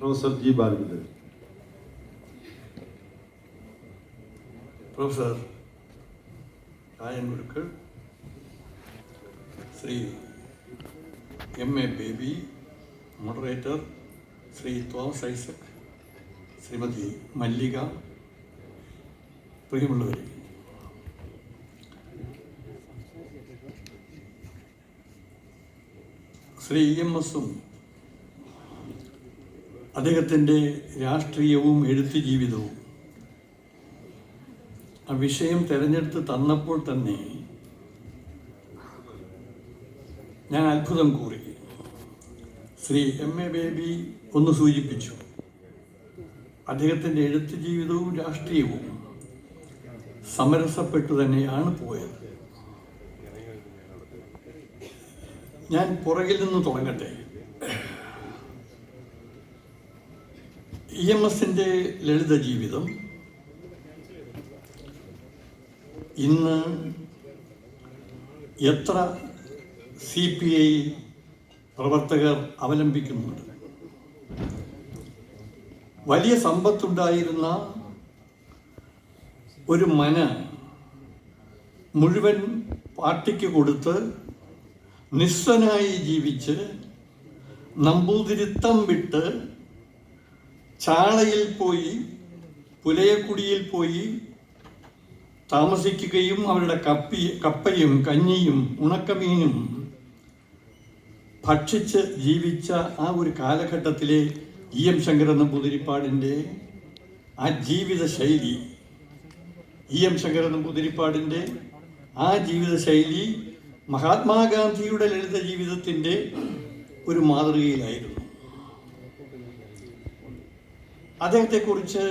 Professor G Balachandran. Professor Rayan Gurukkal, Shri MA. Baby, moderator Shri Thomas Isaac, Shrimati Mallika, പ്രിയമുള്ളവരെ, ശ്രീ EMSഉം അദ്ദേഹത്തിൻ്റെ രാഷ്ട്രീയവും എഴുത്ത് ജീവിതവും ആ വിഷയം തിരഞ്ഞെടുത്ത് തന്നപ്പോൾ തന്നെ ഞാൻ അത്ഭുതം കൂറി. ശ്രീ എം.എ. ബേബി ഒന്ന് സൂചിപ്പിച്ചു, അദ്ദേഹത്തിൻ്റെ എഴുത്ത് ജീവിതവും രാഷ്ട്രീയവും സമരസപ്പെട്ടു തന്നെയാണ് പോയത്. ഞാൻ പുറകിൽ നിന്ന് തുടങ്ങട്ടെ. EMSൻ്റെ ലളിത ജീവിതം ഇന്ന് എത്ര CPI പ്രവർത്തകർ അവലംബിക്കുന്നുണ്ട്. വലിയ സമ്പത്തുണ്ടായിരുന്ന ഒരു മന മുഴുവൻ പാർട്ടിക്ക് കൊടുത്ത് നിസ്വനായി ജീവിച്ച് നമ്പൂതിരിത്തം വിട്ട് ചാളയിൽ പോയി പുലയക്കുടിയിൽ പോയി താമസിക്കുകയും അവരുടെ കപ്പയും കഞ്ഞിയും ഉണക്കമീനും ഭക്ഷിച്ച് ജീവിച്ച ആ ഒരു കാലഘട്ടത്തിലെ EM ശങ്കരൻ നമ്പൂതിരിപ്പാടിൻ്റെ ആ ജീവിത ശൈലി, EM ശങ്കരൻ നമ്പൂതിരിപ്പാടിൻ്റെ ആ ജീവിത ശൈലി മഹാത്മാഗാന്ധിയുടെ ലളിത ജീവിതത്തിൻ്റെ ഒരു മാതൃകയിലായിരുന്നു. അദ്ദേഹത്തെക്കുറിച്ച്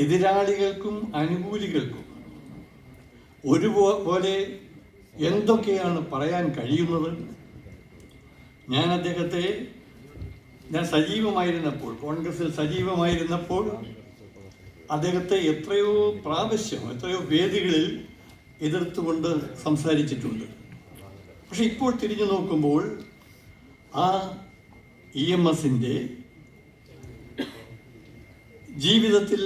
എതിരാളികൾക്കും അനുകൂലികൾക്കും ഒരുപോലെ എന്തൊക്കെയാണ് പറയാൻ കഴിയുന്നത്. ഞാൻ സജീവമായിരുന്നപ്പോൾ, കോൺഗ്രസിൽ സജീവമായിരുന്നപ്പോൾ അദ്ദേഹത്തെ എത്രയോ പ്രാവശ്യം എത്രയോ വേദികളിൽ എതിർത്തുകൊണ്ട് സംസാരിച്ചിട്ടുണ്ട്. പക്ഷെ ഇപ്പോൾ തിരിഞ്ഞു നോക്കുമ്പോൾ ആ EMSൻ്റെ ജീവിതത്തിൽ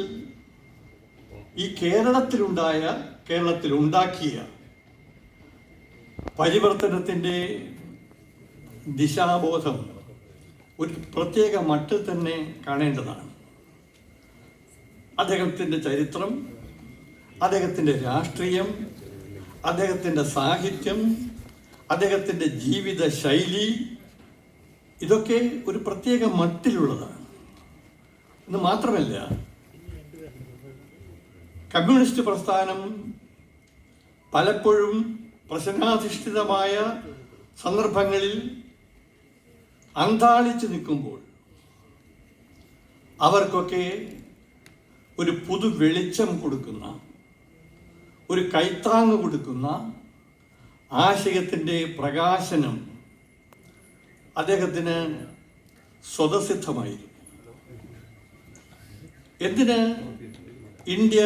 ഈ കേരളത്തിലുണ്ടാക്കിയ പരിവർത്തനത്തിൻ്റെ ദിശാബോധം ഒരു പ്രത്യേക മട്ടിൽ തന്നെ കാണേണ്ടതാണ്. അദ്ദേഹത്തിൻ്റെ ചരിത്രം, അദ്ദേഹത്തിൻ്റെ രാഷ്ട്രീയം, അദ്ദേഹത്തിൻ്റെ സാഹിത്യം, അദ്ദേഹത്തിൻ്റെ ജീവിത ശൈലി, ഇതൊക്കെ ഒരു പ്രത്യേക മട്ടിലുള്ളതാണ്. എന്ന് മാത്രമല്ല, കമ്മ്യൂണിസ്റ്റ് പ്രസ്ഥാനം പലപ്പോഴും പ്രശ്നാധിഷ്ഠിതമായ സന്ദർഭങ്ങളിൽ അന്താളിച്ച് നിൽക്കുമ്പോൾ അവർക്കൊക്കെ ഒരു പുതു വെളിച്ചം കൊടുക്കുന്ന, ഒരു കൈത്താങ്ങ് കൊടുക്കുന്ന ആശയത്തിൻ്റെ പ്രകാശനം അദ്ദേഹത്തിന് സ്വതസിദ്ധമായിരുന്നു. എന്തിന് ഇന്ത്യ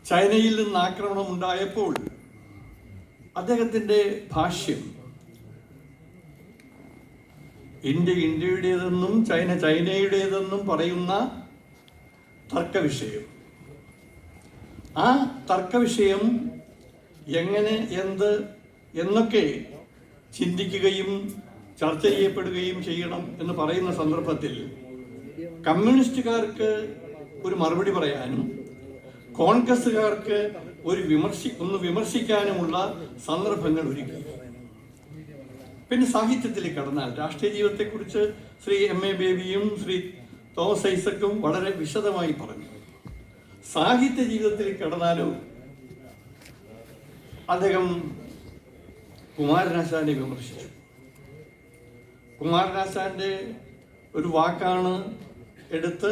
ചൈനയിൽ നിന്ന് ആക്രമണം ഉണ്ടായപ്പോൾ അദ്ദേഹത്തിൻ്റെ ഭാഷ്യം ഇന്ത്യയുടേതെന്നും ചൈന ചൈനയുടേതെന്നും പറയുന്ന തർക്കവിഷയം, ആ തർക്കവിഷയം എങ്ങനെ എന്നൊക്കെ ചിന്തിക്കുകയും ചർച്ച ചെയ്യപ്പെടുകയും ചെയ്യണം എന്ന് പറയുന്ന സന്ദർഭത്തിൽ കമ്മ്യൂണിസ്റ്റുകാർക്ക് ഒരു മറുപടി പറയാനും കോൺഗ്രസ്സുകാർക്ക് ഒന്ന് വിമർശിക്കാനുമുള്ള സന്ദർഭങ്ങൾ ഒരുക്കി. പിന്നെ സാഹിത്യത്തിലേക്ക് കടന്നാൽ രാഷ്ട്രീയ ജീവിതത്തെക്കുറിച്ച് ശ്രീ എം.എ. ബേബിയും ശ്രീ തോമസ് ഐസക്കും വളരെ വിശദമായി പറഞ്ഞു. സാഹിത്യ ജീവിതത്തിലേക്ക് കടന്നാലോ അദ്ദേഹം കുമാരനാശാനെ വിമർശിച്ചു. കുമാരനാശാന്റെ ഒരു വാക്കാണ് എടുത്ത്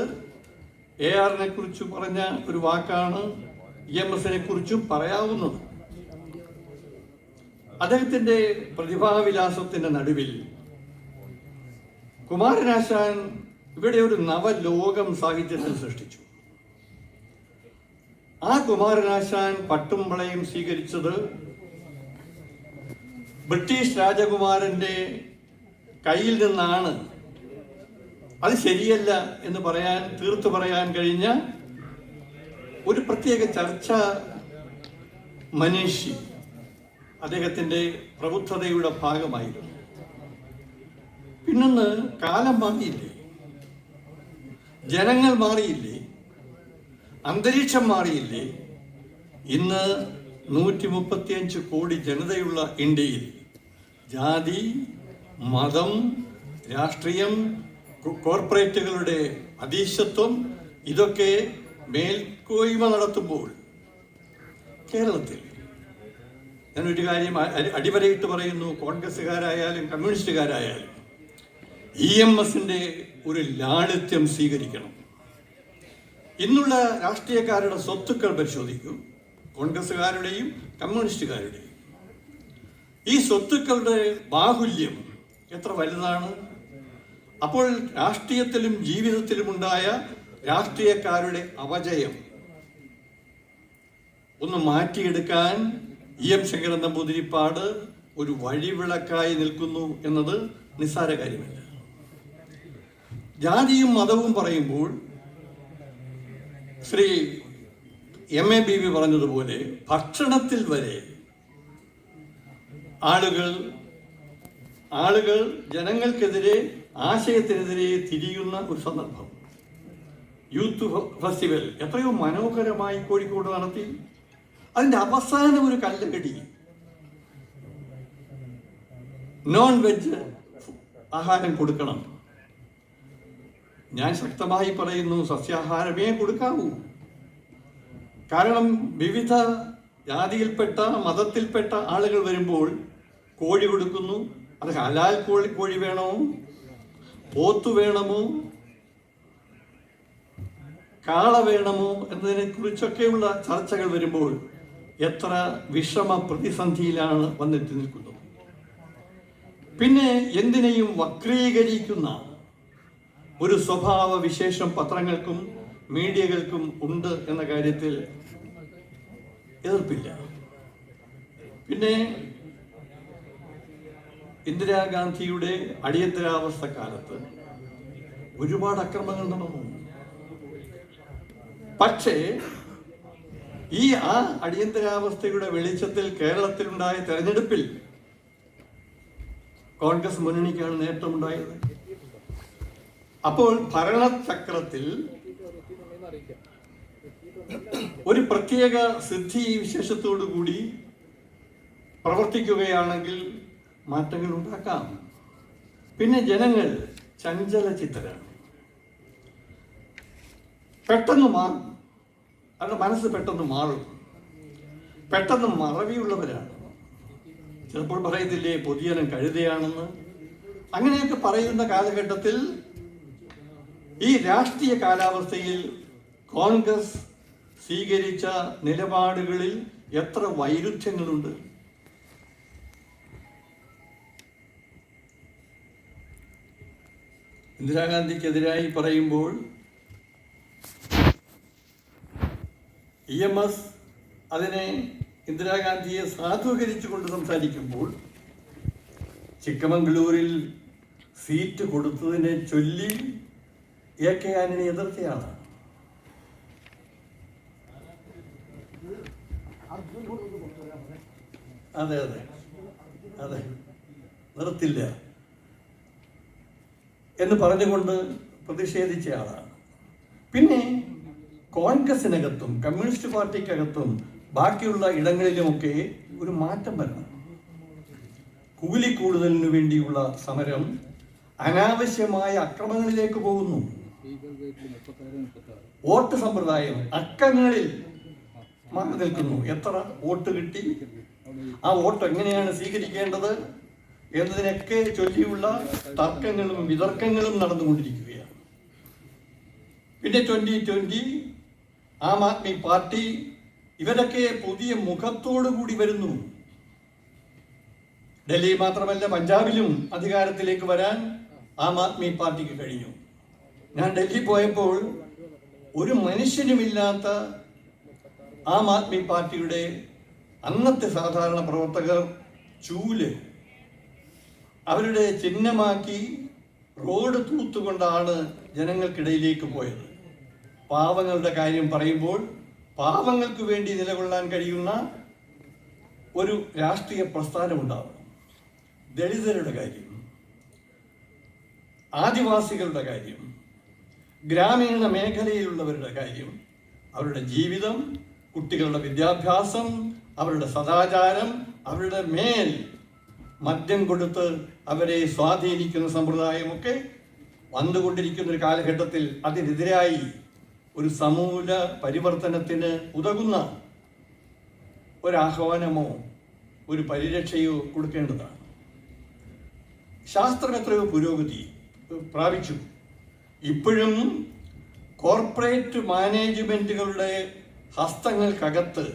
ARനെ കുറിച്ച് പറഞ്ഞ ഒരു വാക്കാണ് EMSനെ കുറിച്ചും പറയാവുന്നത്. അദ്ദേഹത്തിൻ്റെ പ്രതിഭാവിലാസത്തിൻ്റെ നടുവിൽ കുമാരനാശാൻ ഇവിടെ ഒരു നവലോകം സാഹിത്യത്തിൽ സൃഷ്ടിച്ചു. ആ കുമാരനാശാൻ പട്ടും വളയും സ്വീകരിച്ചത് ബ്രിട്ടീഷ് രാജകുമാരൻ്റെ കയ്യിൽ നിന്നാണ്, അത് ശരിയല്ല എന്ന് തീർത്തു പറയാൻ കഴിഞ്ഞ ഒരു പ്രത്യേക ചർച്ച മനീഷി അദ്ദേഹത്തിൻ്റെ പ്രബുദ്ധതയുടെ ഭാഗമായിരുന്നു. പിന്നൊന്ന്, കാലം മാറിയില്ലേ, ജനങ്ങൾ മാറിയില്ലേ, അന്തരീക്ഷം മാറിയില്ലേ? ഇന്ന് 135 കോടി ജനതയുള്ള ഇന്ത്യയിൽ ജാതി, മതം, രാഷ്ട്രീയം, കോർപ്പറേറ്റുകളുടെ അധീശത്വം ഇതൊക്കെ മേൽക്കോയ്മ നടത്തുമ്പോൾ കേരളത്തിൽ ഞാനൊരു കാര്യം അടിവരയിട്ട് പറയുന്നു, കോൺഗ്രസ്സുകാരായാലും കമ്മ്യൂണിസ്റ്റുകാരായാലും EMSന്റെ ഒരു ലാളിത്യം സ്വീകരിക്കണം. ഇന്നുള്ള രാഷ്ട്രീയക്കാരുടെ സ്വത്തുക്കൾ പരിശോധിക്കൂ, കോൺഗ്രസ്സുകാരുടെയും കമ്മ്യൂണിസ്റ്റുകാരുടെയും. ഈ സ്വത്തുക്കളുടെ ബാഹുല്യം എത്ര വലുതാണ്. അപ്പോൾ രാഷ്ട്രീയത്തിലും ജീവിതത്തിലും ഉണ്ടായ രാഷ്ട്രീയക്കാരുടെ അപജയം ഒന്ന് മാറ്റിയെടുക്കാൻ EM ശങ്കരൻ നമ്പൂതിരിപ്പാട് ഒരു വഴിവിളക്കായി നിൽക്കുന്നു എന്നത് നിസ്സാര കാര്യമല്ല. ജാതിയും മതവും പറയുമ്പോൾ ശ്രീ MA BB പറഞ്ഞതുപോലെ ഭക്ഷണത്തിൽ വരെ ആളുകൾ ജനങ്ങൾക്കെതിരെ, ആശയത്തിനെതിരെ തിരിയുന്ന ഒരു സന്ദർഭം. യൂത്ത് ഫെസ്റ്റിവൽ എത്രയോ മനോഹരമായി കോഴിക്കോട് നടത്തി. അതിൻ്റെ അവസാനം ഒരു കല്ലുകടി, നോൺ വെജ് ആഹാരം കൊടുക്കണം. ഞാൻ ശക്തമായി പറയുന്നു, സസ്യാഹാരമേ കൊടുക്കാവൂ. കാരണം വിവിധ ജാതിയിൽപ്പെട്ട, മതത്തിൽപ്പെട്ട ആളുകൾ വരുമ്പോൾ കോഴി കൊടുക്കുന്നു. അത് ഹലാൽ കോഴി വേണമോ, പോത്ത് വേണമോ, കാള വേണമോ എന്നതിനെ കുറിച്ചൊക്കെയുള്ള ചർച്ചകൾ വരുമ്പോൾ എത്ര വിഷമ പ്രതിസന്ധിയിലാണ് വന്നെത്തി നിൽക്കുന്നത്. പിന്നെ എന്തിനേയും വക്രീകരിക്കുന്ന ഒരു സ്വഭാവ വിശേഷം പത്രങ്ങൾക്കും മീഡിയകൾക്കും ഉണ്ട് എന്ന കാര്യത്തിൽ എതിർപ്പില്ല. പിന്നെ ഇന്ദിരാഗാന്ധിയുടെ അടിയന്തരാവസ്ഥ കാലത്ത് ഒരുപാട് അക്രമങ്ങൾ നടന്നു. പക്ഷേ ആ അടിയന്തരാവസ്ഥയുടെ വെളിച്ചത്തിൽ കേരളത്തിലുണ്ടായ തെരഞ്ഞെടുപ്പിൽ കോൺഗ്രസ് മുന്നണിക്കാണ് നേട്ടമുണ്ടായത്. അപ്പോൾ ഭരണചക്രത്തിൽ ഒരു പ്രത്യേക സിദ്ധി വിശേഷത്തോടു കൂടി പ്രവർത്തിക്കുകയാണെങ്കിൽ മാറ്റങ്ങൾ ഉണ്ടാക്കാം. പിന്നെ ജനങ്ങൾ ചഞ്ചലചിത്തരാണ്, പെട്ടെന്ന് മാറും, അവരുടെ മനസ്സ് പെട്ടെന്ന് മാറും, പെട്ടെന്ന് മറവിയുള്ളവരാണ്. ചിലപ്പോൾ പറയത്തില്ലേ പൊതിയനം കഴുതയാണെന്ന്. അങ്ങനെയൊക്കെ പറയുന്ന കാലഘട്ടത്തിൽ ഈ രാഷ്ട്രീയ കാലാവസ്ഥയിൽ കോൺഗ്രസ് സ്വീകരിച്ച നിലപാടുകളിൽ എത്ര വൈരുദ്ധ്യങ്ങളുണ്ട്. ഇന്ദിരാഗാന്ധിക്കെതിരായി പറയുമ്പോൾ EMS അതിനെ ഇന്ദിരാഗാന്ധിയെ സാധൂകരിച്ചുകൊണ്ട് സംസാരിക്കുമ്പോൾ ചിക്കമംഗളൂരിൽ സീറ്റ് കൊടുത്തതിനെ ചൊല്ലി AK ആന്റണി എതിർത്തയാണ്. അതെ അതെ അതെ നിർത്തില്ല എന്ന് പറഞ്ഞുകൊണ്ട് പ്രതിഷേധിച്ചയാളാണ്. പിന്നെ കോൺഗ്രസിനകത്തും കമ്മ്യൂണിസ്റ്റ് പാർട്ടിക്കകത്തും ബാക്കിയുള്ള ഇടങ്ങളിലുമൊക്കെ ഒരു മാറ്റം വരണം. കൂലിക്കൂടുതലിനു വേണ്ടിയുള്ള സമരം അനാവശ്യമായ അക്രമങ്ങളിലേക്ക് പോകുന്നു. വോട്ട് സമ്പ്രദായം അക്കങ്ങളിൽ മാറി നിൽക്കുന്നു. എത്ര വോട്ട് കിട്ടി, ആ വോട്ട് എങ്ങനെയാണ് സ്വീകരിക്കേണ്ടത് എന്നതിനൊക്കെ ചൊല്ലിയുള്ള തർക്കങ്ങളും വിതർക്കങ്ങളും നടന്നുകൊണ്ടിരിക്കുകയാണ്. പിന്നെ 2020 ആം ആദ്മി പാർട്ടി ഇവരൊക്കെ പുതിയ മുഖത്തോടു കൂടി വരുന്നു. ഡൽഹി മാത്രമല്ല പഞ്ചാബിലും അധികാരത്തിലേക്ക് വരാൻ ആം ആദ്മി പാർട്ടിക്ക് കഴിഞ്ഞു. ഞാൻ ഡൽഹി പോയപ്പോൾ ഒരു മനുഷ്യനുമില്ലാത്ത ആം ആദ്മി പാർട്ടിയുടെ അന്നത്തെ സാധാരണ പ്രവർത്തകർ ചൂല് അവരുടെ ചിഹ്നമാക്കി റോഡ് തൂത്തുകൊണ്ടാണ് ജനങ്ങൾക്കിടയിലേക്ക് പോയത്. പാവങ്ങളുടെ കാര്യം പറയുമ്പോൾ പാവങ്ങൾക്ക് വേണ്ടി നിലകൊള്ളാൻ കഴിയുന്ന ഒരു രാഷ്ട്രീയ പ്രസ്ഥാനമുണ്ടാവണം. ദളിതരുടെ കാര്യം, ആദിവാസികളുടെ കാര്യം, ഗ്രാമീണ മേഖലയിലുള്ളവരുടെ കാര്യം, അവരുടെ ജീവിതം, കുട്ടികളുടെ വിദ്യാഭ്യാസം, അവരുടെ സദാചാരം, അവരുടെ മേൽ മദ്യം കൊടുത്ത് അവരെ സ്വാധീനിക്കുന്ന സമ്പ്രദായമൊക്കെ വന്നുകൊണ്ടിരിക്കുന്ന ഒരു കാലഘട്ടത്തിൽ അതിനെതിരായി ഒരു സമൂല പരിവർത്തനത്തിന് ഉതകുന്ന ഒരാഹ്വാനമോ ഒരു പരിരക്ഷയോ കൊടുക്കേണ്ടതാണ്. ശാസ്ത്രം എത്രയോ പുരോഗതി പ്രാപിച്ചു. ഇപ്പോഴും കോർപ്പറേറ്റ് മാനേജ്മെൻറ്റുകളുടെ ഹസ്തങ്ങൾക്കകത്ത്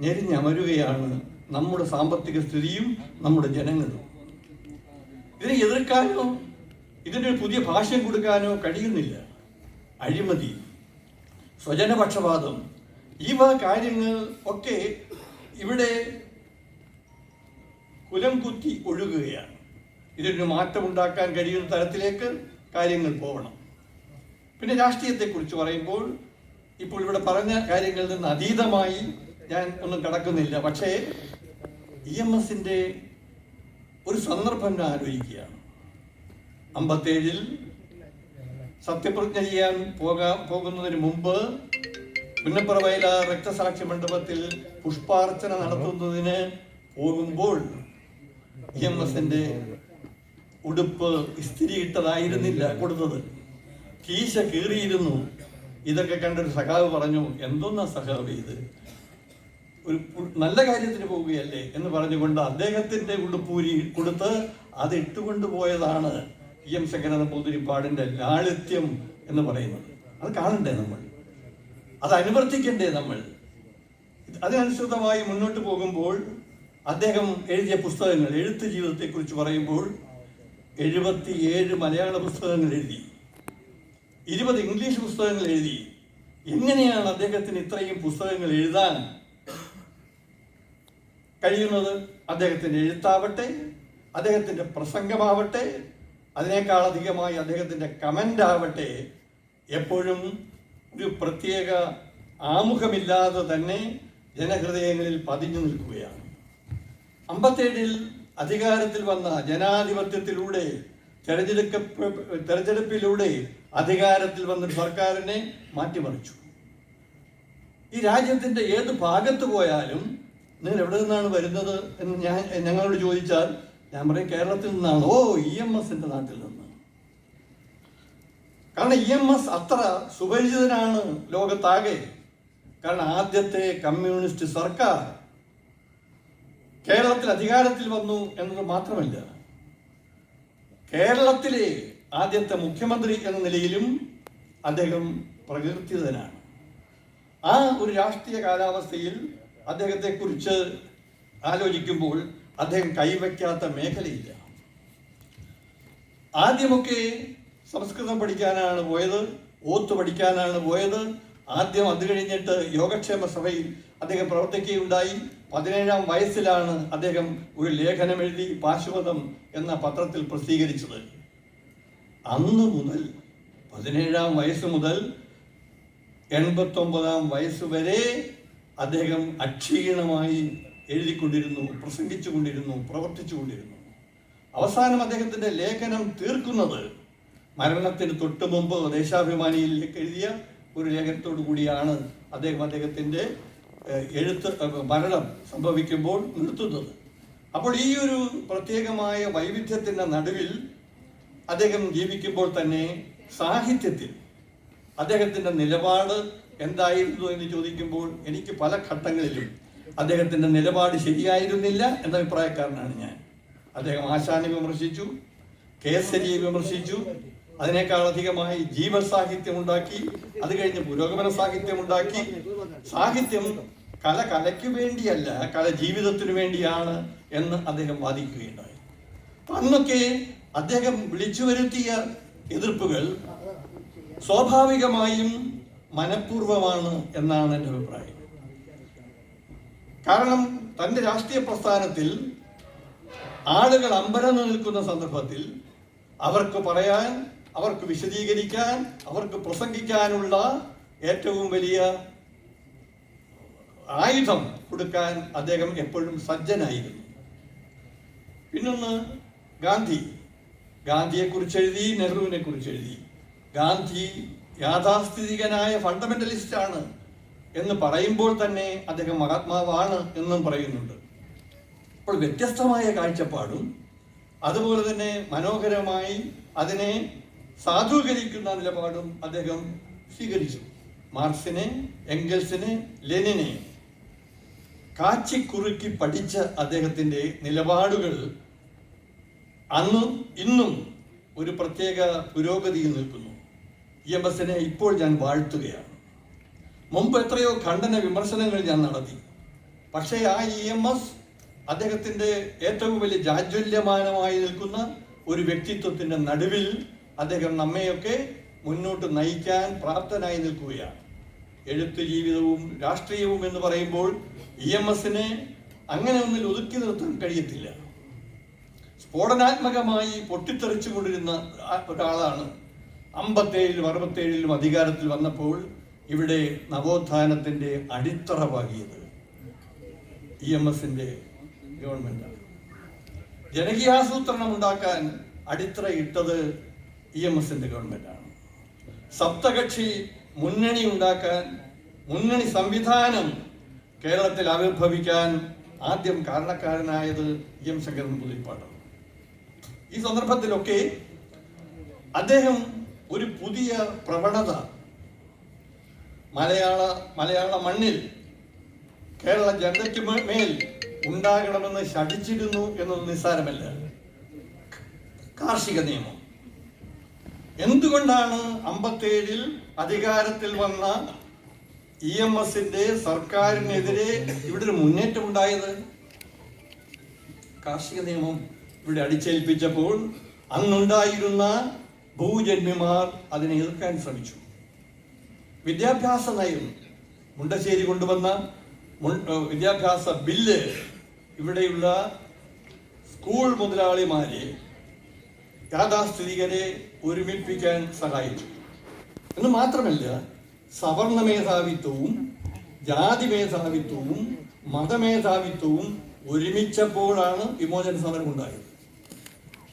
ഞെരിഞ്ഞമരുകയാണ് നമ്മുടെ സാമ്പത്തിക സ്ഥിതിയും നമ്മുടെ ജനങ്ങളും. ഇതിനെ എതിർക്കാനോ ഇതിനൊരു പുതിയ ഭാഷ്യം കൊടുക്കാനോ കഴിയുന്നില്ല. അഴിമതി, സ്വജനപക്ഷപാതം, ഇവ കാര്യങ്ങൾ ഒക്കെ ഇവിടെ കുലം കുത്തി ഒഴുകുകയാണ്. ഇതിനൊരു മാറ്റമുണ്ടാക്കാൻ കഴിയുന്ന തരത്തിലേക്ക് കാര്യങ്ങൾ പോകണം. പിന്നെ രാഷ്ട്രീയത്തെക്കുറിച്ച് പറയുമ്പോൾ ഇപ്പോൾ ഇവിടെ പറഞ്ഞ കാര്യങ്ങളിൽ നിന്ന് അതീതമായി ഞാൻ ഒന്നും കടക്കുന്നില്ല. പക്ഷേ EMSന്റെ ഒരു സന്ദർഭം ഞാൻ ആലോചിക്കുകയാണ്. 57-ൽ സത്യപ്രതിജ്ഞ ചെയ്യാൻ പോകുന്നതിന് മുമ്പ് പുന്നപ്പുറ വയലാർ രക്തസാക്ഷി മണ്ഡപത്തിൽ പുഷ്പാർച്ചന നടത്തുന്നതിന് പോകുമ്പോൾ EMSന്റെ ഉടുപ്പ് ഇസ്തിരിയിട്ടതായിരുന്നില്ല കൊടുത്തത്, കീശ കീറിയിരുന്നു. ഇതൊക്കെ കണ്ടൊരു സഖാവ് പറഞ്ഞു, എന്തോന്നാ സഖാവ് ഇത്, ഒരു നല്ല കാര്യത്തിന് പോവുകയല്ലേ എന്ന് പറഞ്ഞുകൊണ്ട് അദ്ദേഹത്തിന്റെ ഉടുപ്പൂരി കൊടുത്ത് അത് ഇട്ടുകൊണ്ടുപോയതാണ് EM ശങ്കരൻ നമ്പൂതിരിപ്പാടിന്റെ ലാളിത്യം എന്ന് പറയുന്നത്. അത് കാണണ്ടേ നമ്മൾ, അത് അനുവർത്തിക്കണ്ടേ നമ്മൾ. അതിനനുസൃതമായി മുന്നോട്ട് പോകുമ്പോൾ അദ്ദേഹം എഴുതിയ പുസ്തകങ്ങൾ, എഴുത്ത് ജീവിതത്തെക്കുറിച്ച് പറയുമ്പോൾ 77 മലയാള പുസ്തകങ്ങൾ എഴുതി, 20 ഇംഗ്ലീഷ് പുസ്തകങ്ങൾ എഴുതി. എങ്ങനെയാണ് അദ്ദേഹത്തിന് ഇത്രയും പുസ്തകങ്ങൾ എഴുതാൻ കഴിയുന്നത്? അദ്ദേഹത്തിൻ്റെ എഴുത്താവട്ടെ, അദ്ദേഹത്തിൻ്റെ പ്രസംഗമാവട്ടെ, അതിനേക്കാൾ അധികമായി അദ്ദേഹത്തിൻ്റെ കമൻ്റ് ആവട്ടെ, എപ്പോഴും ഒരു പ്രത്യേക ആമുഖമില്ലാതെ തന്നെ ജനഹൃദയങ്ങളിൽ പതിഞ്ഞു നിൽക്കുകയാണ്. 57-ൽ അധികാരത്തിൽ വന്ന ജനാധിപത്യത്തിലൂടെ തെരഞ്ഞെടുപ്പിലൂടെ അധികാരത്തിൽ വന്ന സർക്കാരിനെ മാറ്റിമറിച്ചു. ഈ രാജ്യത്തിൻ്റെ ഏത് ഭാഗത്ത് പോയാലും നിങ്ങൾ എവിടെ നിന്നാണ് വരുന്നത് എന്ന് ഞങ്ങളോട് ചോദിച്ചാൽ ഞാൻ പറയും കേരളത്തിൽ നിന്നാണ്. ഓ, EMSന്റെ നാട്ടിൽ നിന്ന്. കാരണം EMS അത്ര സുപരിചിതനാണ് ലോകത്താകെ. കാരണം ആദ്യത്തെ കമ്മ്യൂണിസ്റ്റ് സർക്കാർ കേരളത്തിൽ അധികാരത്തിൽ വന്നു എന്നത് മാത്രമല്ല, കേരളത്തിലെ ആദ്യത്തെ മുഖ്യമന്ത്രി എന്ന നിലയിലും അദ്ദേഹം പ്രകീർത്തിതനാണ്. ആ ഒരു രാഷ്ട്രീയ കാലാവസ്ഥയിൽ അദ്ദേഹത്തെക്കുറിച്ച് ആലോചിക്കുമ്പോൾ അദ്ദേഹം കൈവയ്ക്കാത്ത മേഖലയില്ല. ആദ്യമൊക്കെ സംസ്കൃതം പഠിക്കാനാണ് പോയത്, ഓത്ത് പഠിക്കാനാണ് പോയത്. ആദ്യം അത് കഴിഞ്ഞിട്ട് യോഗക്ഷേമ സഭയിൽ അദ്ദേഹം പ്രവർത്തിക്കുകയുണ്ടായി. 17-ാം വയസ്സിലാണ് അദ്ദേഹം ഒരു ലേഖനം എഴുതി പാശുപതം എന്ന പത്രത്തിൽ പ്രസിദ്ധീകരിച്ചത്. അന്ന് മുതൽ 17-ാം വയസ്സ് മുതൽ 89-ാം വയസ്സ് വരെ അദ്ദേഹം അക്ഷീണമായി എഴുതിക്കൊണ്ടിരുന്നു, പ്രസംഗിച്ചുകൊണ്ടിരുന്നു, പ്രവർത്തിച്ചുകൊണ്ടിരുന്നു. അവസാനം അദ്ദേഹത്തിൻ്റെ ലേഖനം തീർക്കുന്നത് മരണത്തിന് തൊട്ട് മുമ്പ് ദേശാഭിമാനിയിലേക്ക് എഴുതിയ ഒരു ലേഖനത്തോടു കൂടിയാണ് അദ്ദേഹത്തിൻ്റെ മരണം സംഭവിക്കുമ്പോൾ നിർത്തുന്നത്. അപ്പോൾ ഈ ഒരു പ്രത്യേകമായ വൈവിധ്യത്തിൻ്റെ നടുവിൽ അദ്ദേഹം ജീവിക്കുമ്പോൾ തന്നെ സാഹിത്യത്തിൽ അദ്ദേഹത്തിൻ്റെ നിലപാട് എന്തായിരുന്നു എന്ന് ചോദിക്കുമ്പോൾ എനിക്ക് പല ഘട്ടങ്ങളിലും അദ്ദേഹത്തിൻ്റെ നിലപാട് ശരിയായിരുന്നില്ല എന്ന അഭിപ്രായക്കാരനാണ് ഞാൻ. അദ്ദേഹം ആശാനെ വിമർശിച്ചു, കേസരിയെ വിമർശിച്ചു, അതിനേക്കാൾ അധികമായി ജീവസാഹിത്യം ഉണ്ടാക്കി, അത് കഴിഞ്ഞ് പുരോഗമന സാഹിത്യം ഉണ്ടാക്കി. സാഹിത്യം കലയ്ക്ക് വേണ്ടിയല്ല, കല ജീവിതത്തിനു വേണ്ടിയാണ് എന്ന് അദ്ദേഹം വാദിക്കുകയുണ്ടായി. അന്നൊക്കെ അദ്ദേഹം വിളിച്ചു വരുത്തിയ എതിർപ്പുകൾ സ്വാഭാവികമായും മനഃപൂർവമാണ് എന്നാണ് എൻ്റെ അഭിപ്രായം. കാരണം തൻ്റെ രാഷ്ട്രീയ പ്രസ്ഥാനത്തിൽ ആളുകൾ അമ്പരന്ന് നിൽക്കുന്ന സന്ദർഭത്തിൽ അവർക്ക് പറയാൻ, അവർക്ക് വിശദീകരിക്കാൻ, അവർക്ക് പ്രസംഗിക്കാനുള്ള ഏറ്റവും വലിയ ആയുധം കൊടുക്കാൻ അദ്ദേഹം എപ്പോഴും സജ്ജനായിരുന്നു. പിന്നൊന്ന് ഗാന്ധിയെക്കുറിച്ച് എഴുതി, നെഹ്റുവിനെ കുറിച്ച് എഴുതി. ഗാന്ധി യാഥാസ്ഥിതികനായ ഫണ്ടമെന്റലിസ്റ്റ് ആണ് എന്ന് പറയുമ്പോൾ തന്നെ അദ്ദേഹം മഹാത്മാവാണ് എന്നും പറയുന്നുണ്ട്. അപ്പോൾ വ്യത്യസ്തമായ കാഴ്ചപ്പാടും അതുപോലെ തന്നെ മനോഹരമായി അതിനെ സാധൂകരിക്കുന്ന നിലപാടും അദ്ദേഹം സ്വീകരിച്ചു. മാർക്സിനെ, എംഗൽസിനെ, ലെനിനെ കാച്ചിക്കുറുക്കി പഠിച്ച അദ്ദേഹത്തിൻ്റെ നിലപാടുകൾ അന്നും ഇന്നും ഒരു പ്രത്യേക പുരോഗതിയിൽ നിൽക്കുന്നു. EMSനെ ഇപ്പോൾ ഞാൻ വാഴ്ത്തുകയാണ്. മുമ്പ് എത്രയോ ഖണ്ഡന വിമർശനങ്ങൾ ഞാൻ നടത്തി. പക്ഷേ ആ EMS അദ്ദേഹത്തിൻ്റെ ഏറ്റവും വലിയ ജാജ്വല്യമാനമായി നിൽക്കുന്ന ഒരു വ്യക്തിത്വത്തിൻ്റെ നടുവിൽ അദ്ദേഹം നമ്മയൊക്കെ മുന്നോട്ട് നയിക്കാൻ പ്രാപ്തനായി നിൽക്കുകയാണ്. എഴുത്ത് ജീവിതവും രാഷ്ട്രീയവും എന്ന് പറയുമ്പോൾ EMSനെ അങ്ങനെ ഒന്നിൽ ഒതുക്കി നിർത്താൻ കഴിയത്തില്ല. സ്ഫോടനാത്മകമായി പൊട്ടിത്തെറിച്ചു കൊണ്ടിരുന്ന ഒരാളാണ്. 57-ലും 67-ലും അധികാരത്തിൽ വന്നപ്പോൾ ഇവിടെ നവോത്ഥാനത്തിൻ്റെ അടിത്തറ പാകിയത് EMSന്റെ ഗവൺമെന്റാണ്. ജനകീയാസൂത്രണം ഉണ്ടാക്കാൻ അടിത്തറ ഇട്ടത് EMSന്റെ ഗവൺമെന്റാണ്. സപ്തകക്ഷി മുന്നണി ഉണ്ടാക്കാൻ, മുന്നണി സംവിധാനം കേരളത്തിൽ ആവിർഭവിക്കാൻ ആദ്യം കാരണക്കാരനായത് EM ശങ്കരൻ നമ്പൂതിരിപ്പാടാണ്. ഈ സന്ദർഭത്തിലൊക്കെ അദ്ദേഹം ഒരു പുതിയ പ്രവണത മലയാള മണ്ണിൽ കേരള ജനതയ്ക്ക് മേൽ ഉണ്ടാകണമെന്ന് ശഠിച്ചിരുന്നു എന്നത് നിസ്സാരമല്ല. കാർഷിക നിയമം എന്തുകൊണ്ടാണ് 57-ൽ അധികാരത്തിൽ വന്ന EMSന്റെ സർക്കാരിനെതിരെ ഇവിടെ ഒരു മുന്നേറ്റം ഉണ്ടായത്? കാർഷിക നിയമം ഇവിടെ അടിച്ചേൽപ്പിച്ചപ്പോൾ അന്നുണ്ടായിരുന്ന ഭൂജന്മിമാർ അതിനെ എതിർക്കാൻ ശ്രമിച്ചു. വിദ്യാഭ്യാസ നയം, മുണ്ടശ്ശേരി കൊണ്ടുവന്ന വിദ്യാഭ്യാസ ബില്ല് ഇവിടെയുള്ള സ്കൂൾ മുതലാളിമാരെ, യാഥാസ്ഥിതികരെ ഒരുമിപ്പിക്കാൻ സഹായിച്ചു. എന്ന് മാത്രമല്ല, സവർണ മേധാവിത്വവും ജാതി മേധാവിത്വവും മതമേധാവിത്വവും ഒരുമിച്ചപ്പോഴാണ് വിമോചന സമരം ഉണ്ടായത്.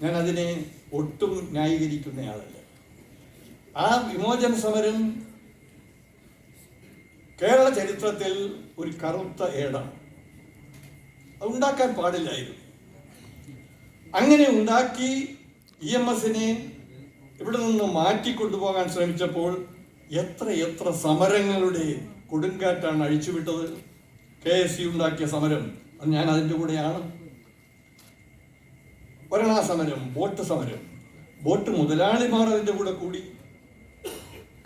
ഞാൻ അതിനെ ഒട്ടും ന്യായീകരിക്കുന്നയാളല്ല. ആ വിമോചന സമരം കേരള ചരിത്രത്തിൽ ഒരു കറുത്ത ഏടാണ്. അത് ഉണ്ടാക്കാൻ പാടില്ലായിരുന്നു. അങ്ങനെ ഉണ്ടാക്കി EMSനെ ഇവിടെ നിന്ന് മാറ്റിക്കൊണ്ടുപോകാൻ ശ്രമിച്ചപ്പോൾ എത്ര സമരങ്ങളുടെ കൊടുങ്കാറ്റാണ് അഴിച്ചുവിട്ടത്. KSU ഉണ്ടാക്കിയ സമരം, അത് ഞാൻ അതിൻ്റെ കൂടെയാണ്. ഒരണ സമരം, ബോട്ട് സമരം, ബോട്ട് മുതലാളിമാർ അതിൻ്റെ കൂടെ കൂടി.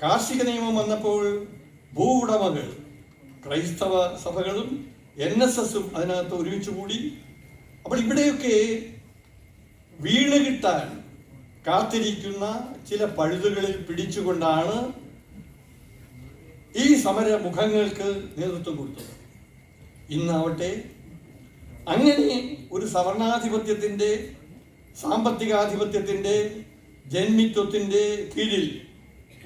കാർഷിക നിയമം വന്നപ്പോൾ ഭൂ ഉടമകൾ, ക്രൈസ്തവ സഭകളും NSSഉം അതിനകത്ത് ഒരുമിച്ച് കൂടി. അപ്പോൾ ഇവിടെയൊക്കെ വീണ് കിട്ടാൻ കാത്തിരിക്കുന്ന ചില പഴുതുകളിൽ പിടിച്ചുകൊണ്ടാണ് ഈ സമരമുഖങ്ങൾക്ക് നേതൃത്വം കൊടുത്തത്. ഇന്നാവട്ടെ അങ്ങനെ ഒരു സവർണാധിപത്യത്തിൻ്റെ, സാമ്പത്തികാധിപത്യത്തിൻ്റെ, ജന്മിത്വത്തിൻ്റെ കീഴിൽ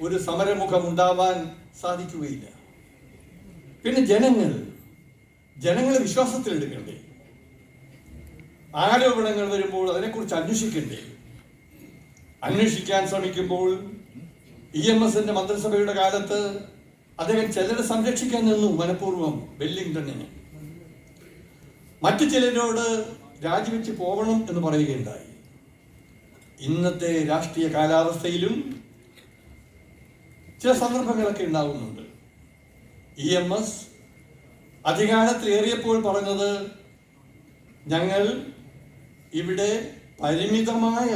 ഒരു സമരമുഖം ഉണ്ടാവാൻ സാധിക്കുകയില്ല. പിന്നെ ജനങ്ങളെ വിശ്വാസത്തിലെടുക്കണ്ടേ? ആരോപണങ്ങൾ വരുമ്പോൾ അതിനെക്കുറിച്ച് അന്വേഷിക്കണ്ടേ? അന്വേഷിക്കാൻ ശ്രമിക്കുമ്പോൾ EMSന്റെ മന്ത്രിസഭയുടെ കാലത്ത് അദ്ദേഹം ചിലരെ സംരക്ഷിക്കാൻ നിന്നു, മനഃപൂർവ്വം. വെല്ലിംഗ്ടണിന് മറ്റു ചിലരോട് രാജിവെച്ച് പോകണം എന്ന് പറയുകയുണ്ടായി. ഇന്നത്തെ രാഷ്ട്രീയ കാലാവസ്ഥയിലും ചില സന്ദർഭങ്ങളൊക്കെ ഉണ്ടാകുന്നുണ്ട്. EMS അധികാരത്തിലേറിയപ്പോൾ പറഞ്ഞത്, ഞങ്ങൾ ഇവിടെ പരിമിതമായ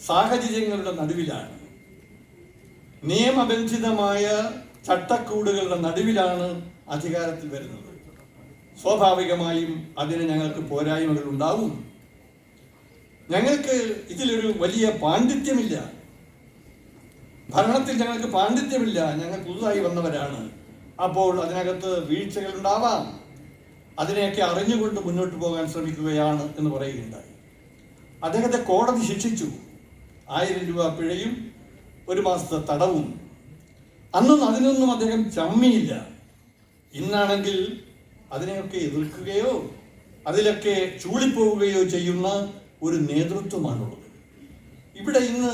സാഹചര്യങ്ങളുടെ നടുവിലാണ്, നിയമബന്ധിതമായ ചട്ടക്കൂടുകളുടെ നടുവിലാണ് അധികാരത്തിൽ വരുന്നത്. സ്വാഭാവികമായും അതിന് ഞങ്ങൾക്ക് പോരായ്മകൾ ഉണ്ടാവും. ഞങ്ങൾക്ക് ഇതിലൊരു വലിയ പാണ്ഡിത്യമില്ല, ഭരണത്തിൽ ഞങ്ങൾക്ക് പാണ്ഡിത്യമില്ല, ഞങ്ങൾ പുതുതായി വന്നവരാണ്. അപ്പോൾ അതിനകത്ത് വീഴ്ചകൾ ഉണ്ടാവാം. അതിനെയൊക്കെ അറിഞ്ഞുകൊണ്ട് മുന്നോട്ട് പോകാൻ ശ്രമിക്കുകയാണ് എന്ന് പറയുകയുണ്ടായി. അദ്ദേഹത്തെ കോടതി ശിക്ഷിച്ചു. 1000 രൂപ പിഴയും 1 മാസത്തെ തടവും. അന്നും അതിനൊന്നും അദ്ദേഹം ചമ്മിയില്ല. ഇന്നാണെങ്കിൽ അതിനെയൊക്കെ എതിർക്കുകയോ അതിലൊക്കെ ചൂളിപ്പോവുകയോ ചെയ്യുന്ന ഒരു നേതൃത്വമാണുള്ളത്. ഇവിടെ ഇന്ന്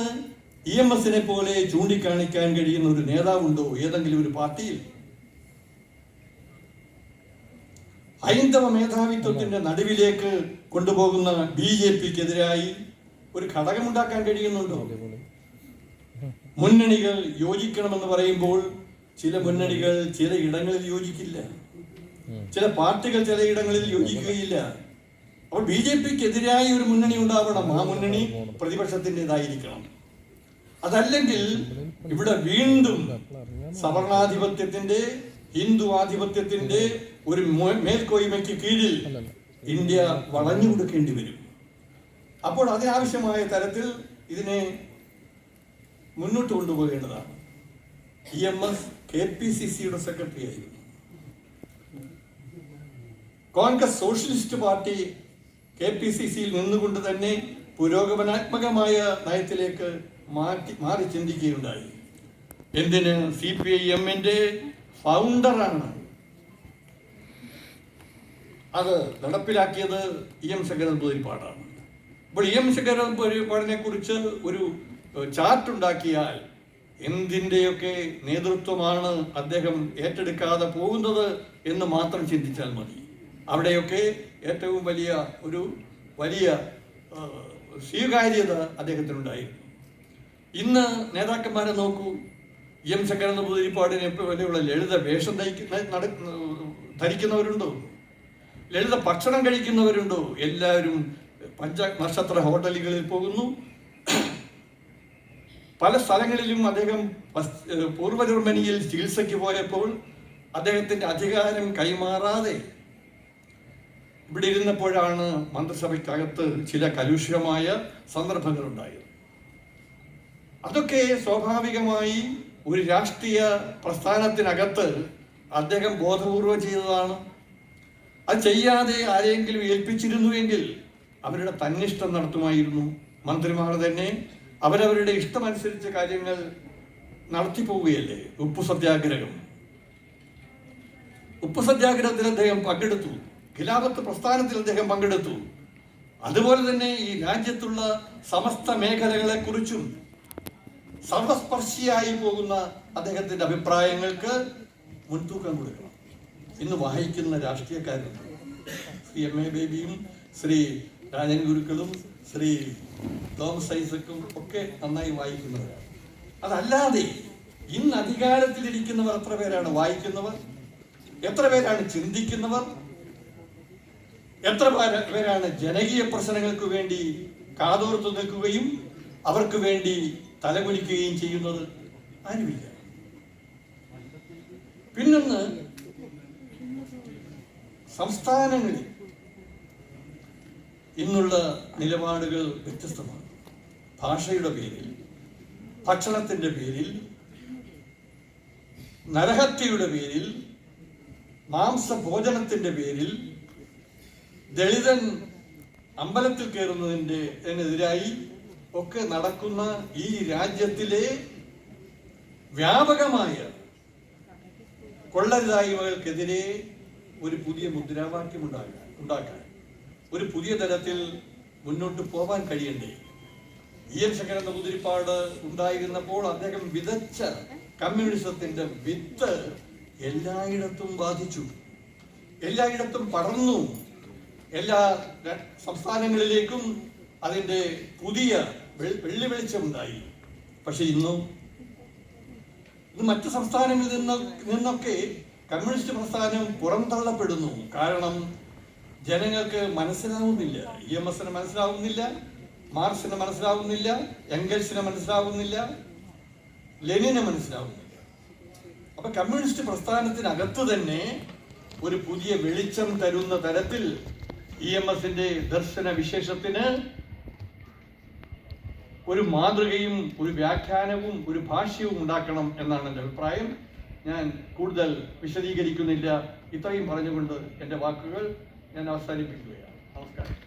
EMSനെ പോലെ ചൂണ്ടിക്കാണിക്കാൻ കഴിയുന്ന ഒരു നേതാവുണ്ടോ ഏതെങ്കിലും ഒരു പാർട്ടിയിൽ? ഹൈന്ദവ മേധാവിത്വത്തിന്റെ നടുവിലേക്ക് കൊണ്ടുപോകുന്ന BJPക്കെതിരായി ഒരു ഘടകമുണ്ടാക്കാൻ കഴിയുന്നുണ്ടോ? മുന്നണികൾ യോജിക്കണമെന്ന് പറയുമ്പോൾ ചില മുന്നണികൾ ചില ഇടങ്ങളിൽ യോജിക്കില്ല, ചില പാർട്ടികൾ ചില ഇടങ്ങളിൽ യോജിക്കുകയില്ല. അപ്പോൾ BJPക്കെതിരായി ഒരു മുന്നണി ഉണ്ടാവണം. ആ മുന്നണി പ്രതിപക്ഷത്തിൻ്റെതായിരിക്കണം. അതല്ലെങ്കിൽ ഇവിടെ വീണ്ടും സവർണാധിപത്യത്തിന്റെ ഹിന്ദു ആധിപത്യത്തിന്റെ ഒരു മേൽക്കോയ്മയ്ക്ക് കീഴിൽ ഇന്ത്യ വളഞ്ഞു കൊടുക്കേണ്ടി വരും. അപ്പോൾ അതിനാവശ്യമായ തരത്തിൽ ഇതിനെ മുന്നോട്ട് കൊണ്ടുപോകേണ്ടതാണ്. EMS KPCCയുടെ സെക്രട്ടറി ആയിരുന്നു. കോൺഗ്രസ് സോഷ്യലിസ്റ്റ് പാർട്ടി KPCCയിൽ നിന്നുകൊണ്ട് തന്നെ പുരോഗമനാത്മകമായ നയത്തിലേക്ക് മാറി ചിന്തിക്കുകയുണ്ടായി. എന്തിന്? CPIMന്റെ ഫൗണ്ടറാണ് അത് നടപ്പിലാക്കിയത് EM ശങ്കരൻ നമ്പൂതിരിപ്പാടാണ്. അപ്പോൾ EM ശങ്കരൻ നമ്പൂതിരിപ്പാടിനെ കുറിച്ച് ഒരു ചാർട്ട് ഉണ്ടാക്കിയാൽ എന്തിൻ്റെയൊക്കെ നേതൃത്വമാണ് അദ്ദേഹം ഏറ്റെടുക്കാതെ പോകുന്നത് എന്ന് മാത്രം ചിന്തിച്ചാൽ മതി. അവിടെയൊക്കെ ഏറ്റവും വലിയ സ്വീകാര്യത അദ്ദേഹത്തിനുണ്ടായിരുന്നു. ഇന്ന് നേതാക്കന്മാരെ നോക്കൂ. EM ശങ്കരൻ നമ്പൂതിരിപ്പാടിനെ പോലെയുള്ള ലളിത വേഷം ധരിക്കുന്നവരുണ്ടോ? ലളിത ഭക്ഷണം കഴിക്കുന്നവരുണ്ടോ? എല്ലാവരും നക്ഷത്ര ഹോട്ടലുകളിൽ പോകുന്നു. പല സ്ഥലങ്ങളിലും അദ്ദേഹം പൂർവ്വ ജർമ്മനിയിൽ ചികിത്സയ്ക്ക് പോയപ്പോൾ അദ്ദേഹത്തിന്റെ അധികാരം കൈമാറാതെ ഇവിടെ ഇരുന്നപ്പോഴാണ് മന്ത്രിസഭയ്ക്കകത്ത് ചില കലുഷിതമായ സന്ദർഭങ്ങളുണ്ടായത്. അതൊക്കെ സ്വാഭാവികമായി ഒരു രാഷ്ട്രീയ പ്രസ്ഥാനത്തിനകത്ത് അദ്ദേഹം ബോധപൂർവം ചെയ്തതാണ്. അത് ചെയ്യാതെ ആരെങ്കിലും ഏൽപ്പിച്ചിരുന്നുവെങ്കിൽ അവരുടെ തന്നിഷ്ടം നടത്തുമായിരുന്നു. മന്ത്രിമാർ തന്നെ അവരവരുടെ ഇഷ്ടമനുസരിച്ച് കാര്യങ്ങൾ നടത്തിപ്പോവുകയല്ലേ. ഉപ്പു സത്യാഗ്രഹത്തിൽ അദ്ദേഹം പങ്കെടുത്തു. ഖിലാഫത്ത് പ്രസ്ഥാനത്തിൽ അദ്ദേഹം പങ്കെടുത്തു. അതുപോലെ തന്നെ ഈ രാജ്യത്തുള്ള സമസ്ത മേഖലകളെ കുറിച്ചും സർവസ്പർശിയായി പോകുന്ന അദ്ദേഹത്തിന്റെ അഭിപ്രായങ്ങൾക്ക് മുൻതൂക്കം കൊടുക്കണം. ഇന്ന് വായിക്കുന്ന രാഷ്ട്രീയക്കാരുണ്ട്. ശ്രീ MA ബേബിയും ശ്രീ രാജൻ ഗുരുക്കളും ശ്രീ തോമസ് ഐസക്കും ഒക്കെ നന്നായി വായിക്കുന്നവരാണ്. അതല്ലാതെ ഇന്ന് അധികാരത്തിലിരിക്കുന്നവർ എത്ര പേരാണ് വായിക്കുന്നവർ? എത്ര പേരാണ് ചിന്തിക്കുന്നവർ? എത്ര പേരാണ് ജനകീയ പ്രശ്നങ്ങൾക്ക് വേണ്ടി കാതോർത്തു നിൽക്കുകയും അവർക്ക് വേണ്ടി തലകുനിക്കുകയും ചെയ്യുന്നത്? ആരുമില്ല. പിന്നൊന്ന്, സംസ്ഥാനങ്ങളിൽ ഇന്നുള്ള നിലപാടുകൾ വ്യത്യസ്തമാണ്. ഭാഷയുടെ പേരിൽ, ഭക്ഷണത്തിന്റെ പേരിൽ, നരഹത്യയുടെ പേരിൽ, മാംസഭോജനത്തിന്റെ പേരിൽ, ദളിതൻ അമ്പലത്തിൽ കയറുന്നതിനെതിരായി ഒക്കെ നടക്കുന്ന ഈ രാജ്യത്തിലെ വ്യാപകമായ കൊള്ളരുതായ്മകൾക്കെതിരെ ഒരു പുതിയ മുദ്രാവാക്യം ഉണ്ടാക്കാൻ ഒരു പുതിയ തരത്തിൽ മുന്നോട്ട് പോകാൻ കഴിയണ്ടേ? EM ശങ്കരൻ നമ്പൂതിരിപ്പാട് ഉണ്ടായിരുന്നപ്പോൾ അദ്ദേഹം വിതച്ച കമ്മ്യൂണിസത്തിന്റെ വിത്ത് എല്ലായിടത്തും ബാധിച്ചു, എല്ലായിടത്തും പടർന്നു. എല്ലാ സംസ്ഥാനങ്ങളിലേക്കും അതിൻ്റെ പുതിയ വെള്ളി വെളിച്ചമുണ്ടായി. പക്ഷെ ഇന്ന് മറ്റു സംസ്ഥാനങ്ങളിൽ നിന്നൊക്കെ കമ്മ്യൂണിസ്റ്റ് പ്രസ്ഥാനം പുറന്തള്ളപ്പെടുന്നു. കാരണം ജനങ്ങൾക്ക് മനസ്സിലാവുന്നില്ല. EMSന് മനസ്സിലാവുന്നില്ല, മാർക്സിന് മനസ്സിലാവുന്നില്ല, എംഗൽസിന് മനസ്സിലാവുന്നില്ല, ലെനിന് മനസ്സിലാവുന്നില്ല. അപ്പൊ കമ്മ്യൂണിസ്റ്റ് പ്രസ്ഥാനത്തിനകത്ത് തന്നെ ഒരു പുതിയ വെളിച്ചം തരുന്ന തരത്തിൽ EMSന്റെ ദർശന വിശേഷത്തിന് ഒരു മാതൃകയും ഒരു വ്യാഖ്യാനവും ഒരു ഭാഷ്യവും ഉണ്ടാക്കണം എന്നാണ് എൻ്റെ അഭിപ്രായം. ഞാൻ കൂടുതൽ വിശദീകരിക്കുന്നില്ല. ഇത്രയും പറഞ്ഞുകൊണ്ട് എൻ്റെ വാക്കുകൾ ഞാൻ അവസാനിപ്പിക്കുകയാണ്. നമസ്കാരം.